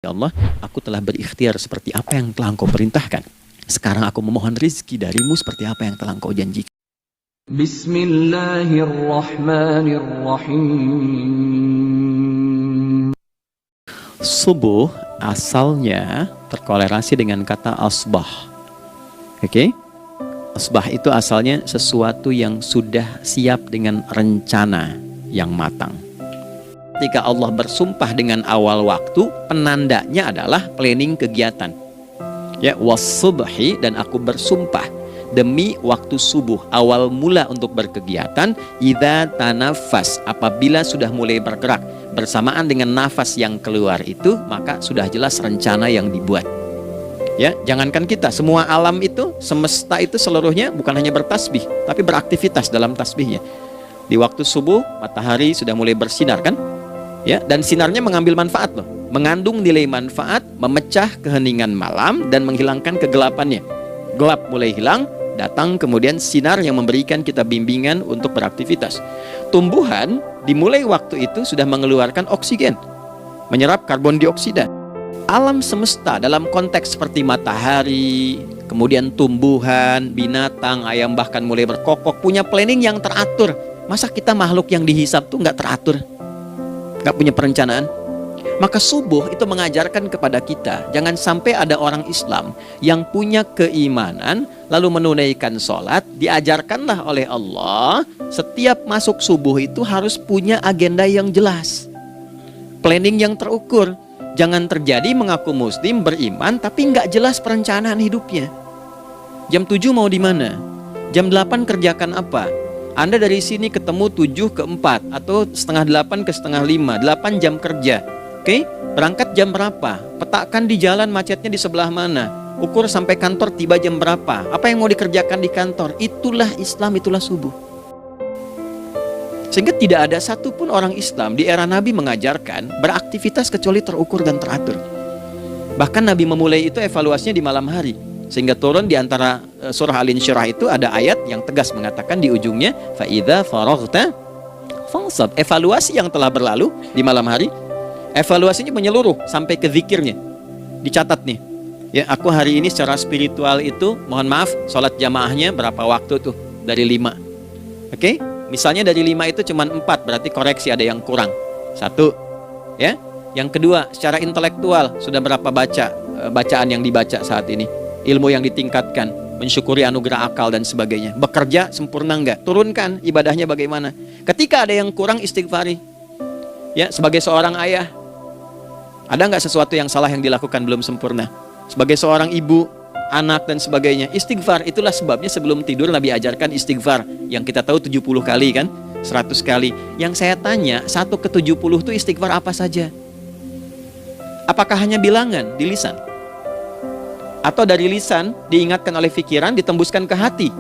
Ya Allah, aku telah berikhtiar seperti apa yang telah Engkau perintahkan. Sekarang aku memohon rizki darimu seperti apa yang telah Engkau janjikan. Bismillahirrahmanirrahim. Subuh asalnya terkolerasi dengan kata asbah. Oke? Asbah itu asalnya sesuatu yang sudah siap dengan rencana yang matang. Ketika Allah bersumpah dengan awal waktu, penandanya adalah planning kegiatan. Ya, was-subhi, dan aku bersumpah demi waktu subuh, awal mula untuk berkegiatan, idza tanafas, apabila sudah mulai bergerak bersamaan dengan nafas yang keluar itu, maka sudah jelas rencana yang dibuat. Ya, jangankan kita, semua alam itu, semesta itu seluruhnya bukan hanya bertasbih, tapi beraktivitas dalam tasbihnya. Di waktu subuh, matahari sudah mulai bersinar kan? Ya, dan sinarnya mengambil manfaat loh, mengandung nilai manfaat, memecah keheningan malam dan menghilangkan kegelapannya. Gelap mulai hilang, datang kemudian sinar yang memberikan kita bimbingan untuk beraktivitas. Tumbuhan dimulai waktu itu sudah mengeluarkan oksigen, menyerap karbon dioksida. Alam semesta dalam konteks seperti matahari, kemudian tumbuhan, binatang, ayam bahkan mulai berkokok, punya planning yang teratur. Masa kita makhluk yang dihisap tuh nggak teratur? Gak punya perencanaan? Maka subuh itu mengajarkan kepada kita, jangan sampai ada orang Islam yang punya keimanan lalu menunaikan sholat, diajarkanlah oleh Allah setiap masuk subuh itu harus punya agenda yang jelas, planning yang terukur. Jangan terjadi mengaku muslim, beriman, tapi nggak jelas perencanaan hidupnya. Jam 7 mau di mana? Jam 8 kerjakan apa? Anda dari sini ketemu 7 ke 4 atau setengah 8 ke setengah 5, 8 jam kerja. Oke? Berangkat jam berapa? Petakan di jalan macetnya di sebelah mana? Ukur sampai kantor tiba jam berapa? Apa yang mau dikerjakan di kantor? Itulah Islam, itulah subuh. Sehingga tidak ada satupun orang Islam di era Nabi mengajarkan beraktivitas kecuali terukur dan teratur. Bahkan Nabi memulai itu evaluasinya di malam hari. Sehingga turun di antara surah Al-Insyirah itu ada ayat yang tegas mengatakan di ujungnya fa'idza faraghta fansab. Evaluasi yang telah berlalu di malam hari, evaluasinya menyeluruh sampai ke zikirnya. Dicatat nih. Ya, aku hari ini secara spiritual itu, mohon maaf, sholat jamaahnya berapa waktu tuh? Dari 5. Oke? Misalnya dari 5 itu cuma 4, berarti koreksi ada yang kurang. 1. Ya. Yang kedua, secara intelektual sudah berapa bacaan yang dibaca saat ini? Ilmu yang ditingkatkan, mensyukuri anugerah akal dan sebagainya. Bekerja sempurna enggak? Turunkan ibadahnya bagaimana? Ketika ada yang kurang, istighfari. Ya, sebagai seorang ayah, ada enggak sesuatu yang salah yang dilakukan belum sempurna? Sebagai seorang ibu, anak dan sebagainya, istighfar. Itulah sebabnya sebelum tidur Nabi ajarkan istighfar. Yang kita tahu 70 kali kan? 100 kali. Yang saya tanya, 1 ke 70 itu istighfar apa saja? Apakah hanya bilangan di lisan? Atau dari lisan diingatkan oleh pikiran, ditembuskan ke hati?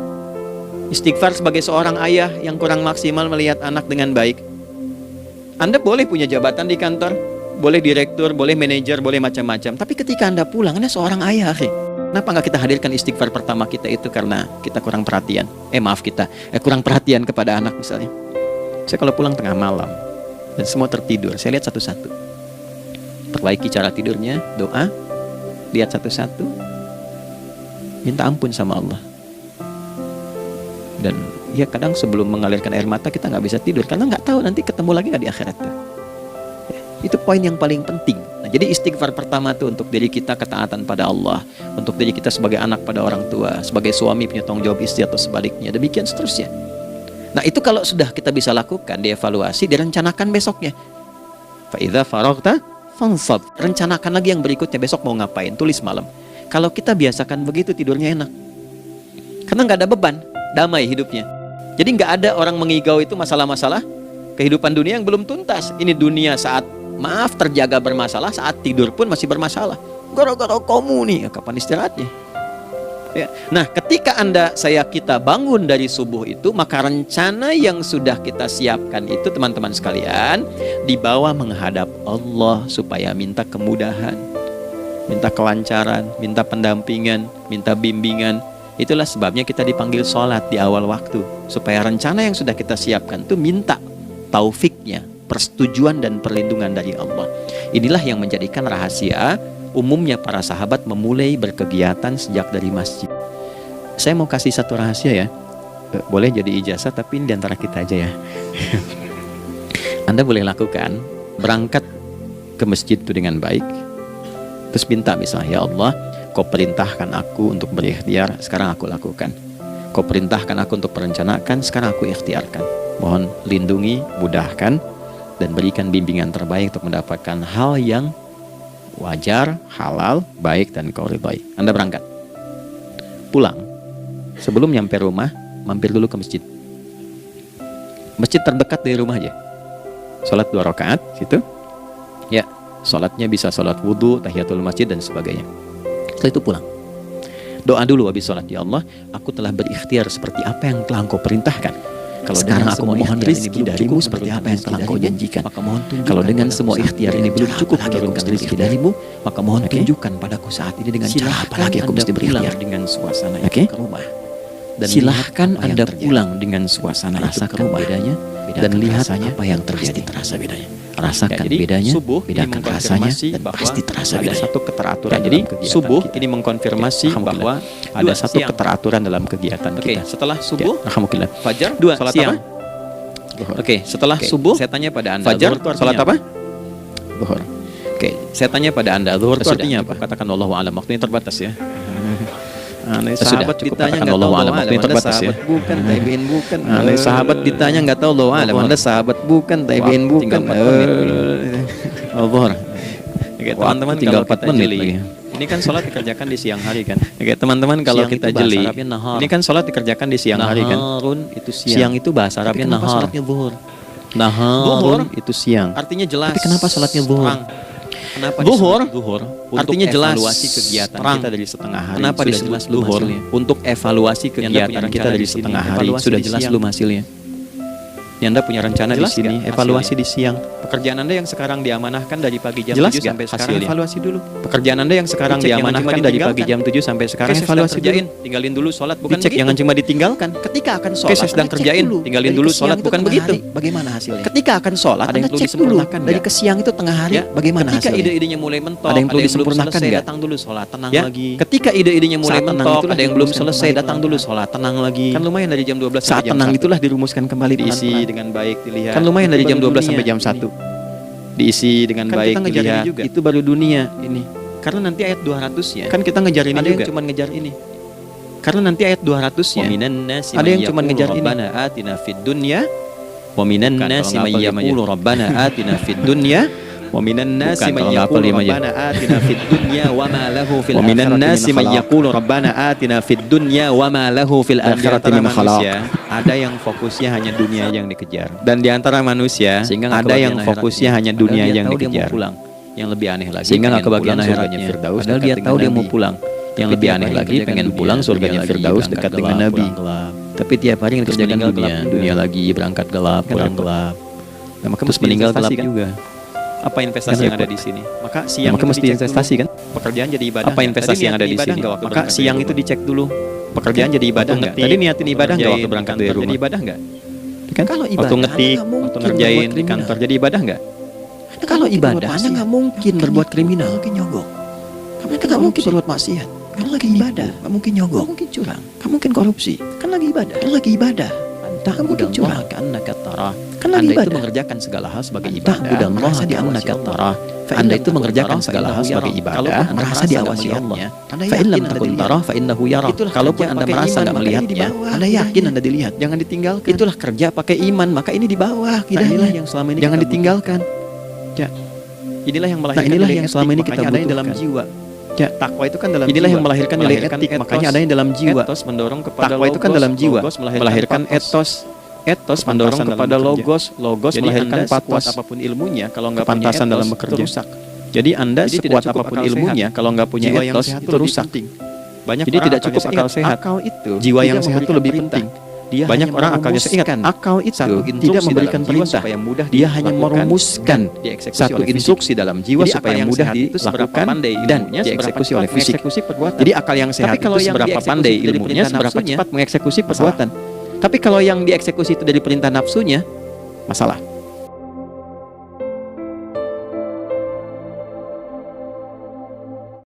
Istighfar sebagai seorang ayah yang kurang maksimal melihat anak dengan baik. Anda boleh punya jabatan di kantor, boleh direktur, boleh manajer, boleh macam-macam, tapi ketika Anda pulang, Anda seorang ayah. Kenapa nggak kita hadirkan istighfar pertama kita itu karena kita kurang perhatian? Kurang perhatian kepada anak misalnya. Saya kalau pulang tengah malam dan semua tertidur, saya lihat satu-satu. Perbaiki cara tidurnya, doa, lihat satu-satu, minta ampun sama Allah. Dan ya kadang sebelum mengalirkan air mata kita nggak bisa tidur karena nggak tahu nanti ketemu lagi nggak di akhirat tuh. Ya, itu poin yang paling penting. Nah, jadi istighfar pertama tuh untuk diri kita, ketaatan pada Allah, untuk diri kita sebagai anak pada orang tua, sebagai suami punya tanggung jawab istri atau sebaliknya, demikian seterusnya. Nah, itu kalau sudah kita bisa lakukan, dievaluasi, direncanakan besoknya. Fa'idza faraghta fansab. Rencanakan lagi yang berikutnya, besok mau ngapain, tulis malam. Kalau kita biasakan begitu, tidurnya enak. Karena nggak ada beban, damai hidupnya. Jadi nggak ada orang mengigau itu masalah-masalah kehidupan dunia yang belum tuntas. Ini dunia saat, maaf, terjaga bermasalah, saat tidur pun masih bermasalah. Gara-gara kamu nih, ya, kapan istirahatnya? Ya. Nah, ketika kita bangun dari subuh itu, maka rencana yang sudah kita siapkan itu, teman-teman sekalian, dibawa menghadap Allah supaya minta kemudahan, minta kelancaran, minta pendampingan, minta bimbingan. Itulah sebabnya kita dipanggil sholat di awal waktu, supaya rencana yang sudah kita siapkan itu minta taufiknya, persetujuan dan perlindungan dari Allah. Inilah yang menjadikan rahasia umumnya para sahabat memulai berkegiatan sejak dari masjid. Saya mau kasih satu rahasia ya. Boleh jadi ijazah, tapi ini diantara kita aja ya. Anda boleh lakukan, berangkat ke masjid itu dengan baik, terus minta misalnya, ya Allah, Kau perintahkan aku untuk berikhtiar, sekarang aku lakukan. Kau perintahkan aku untuk merencanakan, sekarang aku ikhtiarkan. Mohon lindungi, mudahkan, dan berikan bimbingan terbaik untuk mendapatkan hal yang wajar, halal, baik, dan Kau ridhai. Anda berangkat, pulang, sebelum nyampe rumah, mampir dulu ke masjid. Masjid terdekat dari rumah aja. Sholat 2 rakaat situ. Ya, sholatnya bisa sholat wudhu, tahiyatul masjid, dan sebagainya. Setelah itu pulang, doa dulu habis sholat, ya Allah, aku telah berikhtiar seperti apa yang telah Engkau perintahkan. Kalau sekarang aku memohon rezeki darimu seperti apa yang telah Engkau janjikan. Maka mohon tunjukkan. Kalau dengan semua ikhtiar ini belum cukup menurunkan rezeki darimu, maka mohon tunjukkan padaku saat ini dengan cara apa lagi aku mesti berikhtiar dengan suasana itu ke rumah. Dan silahkan Anda pulang dengan suasana itu ke rumah, dan lihat apa yang terjadi. Terasa bedanya. Rasakan bedanya, bedakan rasanya, dan pasti terasa bedanya. Ada satu keteraturan. Jadi subuh ini mengkonfirmasi bahwa ada satu keteraturan dalam kegiatan kita. Setelah subuh, alhamdulillah. Fajar, salat siang. Oke, setelah subuh, saya tanya pada Anda, fajar, salat apa? Zuhur. Oke, saya tanya pada Anda, zuhur itu artinya apa? Katakan Allahu a'lam, waktunya terbatas ya. Sahabat ditanya nggak tahu Allahu a'lam, Anda sahabat bukan, tabi'in bukan. Sahabat ditanya nggak tahu Allahu a'lam, Anda sahabat bukan, tabi'in bukan. Allah. Oke, teman-teman, tinggal 4 menit lagi. Ini kan sholat dikerjakan di siang hari kan. Oke, teman-teman, kalau kita jeli, ini kan sholat dikerjakan di siang hari kan. Siang itu bahasa Arabnya nahar. Nahar itu siang. Artinya jelas. Tapi kenapa sholatnya zuhur? Kenapa zuhur? Artinya jelas evaluasi kegiatan kita dari setengah hari. Kenapa disebut zuhur? Untuk evaluasi kegiatan kita dari setengah hari sudah jelas belum hasilnya. Anda punya rencana di sini, evaluasi di siang. Pekerjaan Anda yang sekarang diamanahkan dari pagi jam 7 sampai sekarang, evaluasi dulu. Pekerjaan Anda yang sekarang diamanahkan dari pagi jam 7 sampai sekarang, evaluasi kerjain. Tinggalin dulu sholat, bukan dicek, jangan cuma ditinggalkan. Ketika akan sholat, saya sedang kerjain, tinggalin dulu sholat, bukan begitu. Bagaimana hasilnya? Ketika akan sholat, ada yang perlu disempurnakan. Dari ke siang itu tengah hari, bagaimana hasilnya? Ketika ide-idenya mulai mentok, ada yang perlu disempurnakan, datang dulu sholat, tenang lagi. Ketika ide-idenya mulai mentok, ada yang belum selesai, datang dulu sholat, tenang lagi. Kan lumayan dari jam 12 sampai jam 1. Saat tenang itulah dirumuskan kembali, diisi dengan baik, dilihat. Kan lumayan dari jam 12 sampai jam 1. Diisi dengan baik, dilihat. Itu baru dunia ini. Karena nanti ayat 200-nya kan kita ngejar ini juga. Ada yang cuma ngejar ini. Karena nanti ayat 200-nya ada yang cuma ngejar ini. Rabbana atina fid dunya wa minan nasi may yaqulu rabbana atina fid dunya wa minan nasi may yaqulu rabbana atina fid dunya wa ma lahu fil akhirati. Wa minan nasi may yaqulu rabbana atina fid dunya wa ma lahu fil akhirati min khalaq. Ada yang fokusnya hanya dunia yang dikejar, dan di antara manusia ada yang fokusnya hanya dunia yang dikejar. Yang lebih aneh lagi, sehingga nggak kebagian akhiratnya Firdaus, padahal dia tahu dia mau pulang. Yang lebih aneh lagi, pengen pulang surganya Firdaus dekat dengan Nabi. Tapi tiap hari kerjakan dunia lagi, berangkat gelap, pulang gelap. Terus meninggal gelap juga. Apa investasi yang ada di sini? Maka siang itu mesti investasi kan? Pekerjaan jadi ibadah. Apa investasi yang ada di sini? Maka siang itu dicek dulu. Pekerjaan jadi ibadah nggak? Tadi niatin ibadah nggak waktu berangkat dari rumah? Jadi ibadah nggak? Kan kalau ibadah, waktu ngetik, waktu ngerjain di kantor, jadi ibadah nggak? Kalau ibadahnya nggak mungkin berbuat kriminal, mungkin nyogok. Kamu kan nggak mungkin berbuat maksiat. Kan lagi ibadah, nggak mungkin nyogok, mungkin curang, nggak mungkin korupsi. Kan lagi ibadah, kan lagi ibadah. Kan mungkin curang, kan lagi ibadah. Anda itu mengerjakan segala hal sebagai ibadah. Anda itu mengerjakan segala hal sebagai ibadah. Merasa diawasi Allah. Fa in lam takun tarah fa innahu yarah. Kalaupun Anda merasa nggak melihatnya, Anda yakin Anda dilihat. Jangan ditinggalkan. Itulah kerja pakai iman, maka ini di bawah. Inilah yang selama ini jangan ditinggalkan. Ya. Inilah yang melahirkan. Inilah yang selama ini kita butuhkan dalam jiwa. Ya, takwa itu kan dalam inilah jiwa. Yang melahirkan nilai etik, makanya adanya dalam jiwa. Etos mendorong kepada takwa itu kan dalam jiwa, melahirkan etos. Etos mendorong kepada logos melahirkan patos. Apapun ilmunya, kalau nggak punya etos dalam bekerja, itu rusak. Jadi Anda sekuat apapun ilmunya, kalau nggak punya etos itu rusak. Jadi tidak cukup akal sehat. Jiwa yang sehat itu lebih penting. Banyak orang akalnya sehat. Akal itu tidak memberikan perintah. Dia hanya merumuskan satu instruksi dalam jiwa supaya mudah dilakukan dan dieksekusi oleh fisik. Jadi akal yang sehat itu seberapa pandai ilmunya, seberapa cepat mengeksekusi perbuatan. Tapi kalau yang dieksekusi itu dari perintah nafsunya, masalah.